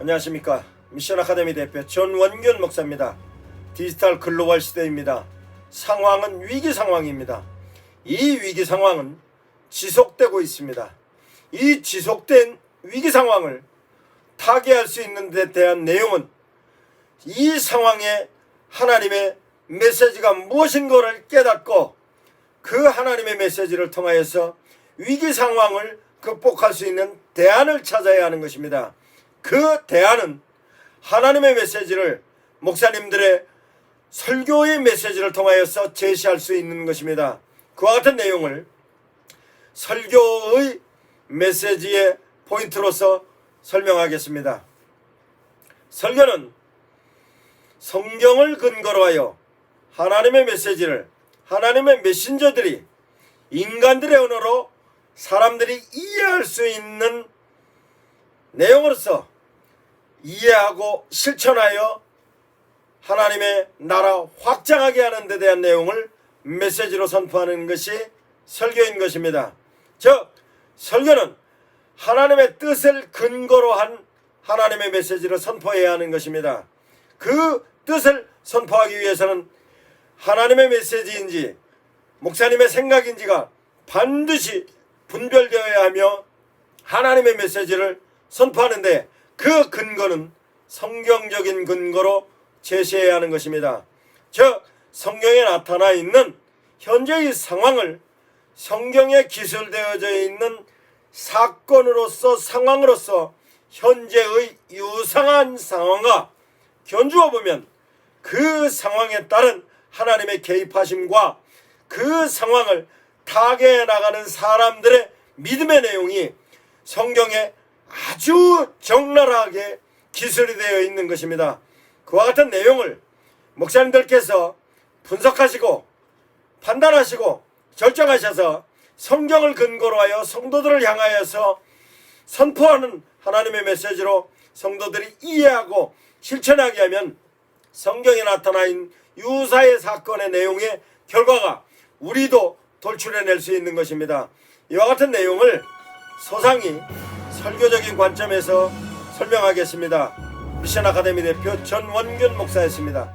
안녕하십니까. 미션 아카데미 대표 전원균 목사입니다. 디지털 글로벌 시대입니다. 상황은 위기 상황입니다. 이 위기 상황은 지속되고 있습니다. 이 지속된 위기 상황을 타개할 수 있는 데 대한 내용은 이 상황에 하나님의 메시지가 무엇인가를 깨닫고 그 하나님의 메시지를 통하여서 위기 상황을 극복할 수 있는 대안을 찾아야 하는 것입니다. 그 대안은 하나님의 메시지를 목사님들의 설교의 메시지를 통하여서 제시할 수 있는 것입니다. 그와 같은 내용을 설교의 메시지의 포인트로서 설명하겠습니다. 설교는 성경을 근거로 하여 하나님의 메시지를 하나님의 메신저들이 인간들의 언어로 사람들이 이해할 수 있는 내용으로서 이해하고 실천하여 하나님의 나라 확장하게 하는 데 대한 내용을 메시지로 선포하는 것이 설교인 것입니다. 즉 설교는 하나님의 뜻을 근거로 한 하나님의 메시지를 선포해야 하는 것입니다. 그 뜻을 선포하기 위해서는 하나님의 메시지인지 목사님의 생각인지가 반드시 분별되어야 하며 하나님의 메시지를 선포하는데 그 근거는 성경적인 근거로 제시해야 하는 것입니다. 즉 성경에 나타나 있는 현재의 상황을 성경에 기술되어져 있는 사건으로서 상황으로서 현재의 유상한 상황과 견주어 보면 그 상황에 따른 하나님의 개입하심과 그 상황을 타개해 나가는 사람들의 믿음의 내용이 성경에 아주 적나라하게 기술이 되어 있는 것입니다. 그와 같은 내용을 목사님들께서 분석하시고 판단하시고 결정하셔서 성경을 근거로 하여 성도들을 향하여서 선포하는 하나님의 메시지로 성도들이 이해하고 실천하게 하면 성경에 나타나 있는 유사의 사건의 내용의 결과가 우리도 돌출해낼 수 있는 것입니다. 이와 같은 내용을 소상히 설교적인 관점에서 설명하겠습니다. 미션 아카데미 대표 전원균 목사였습니다.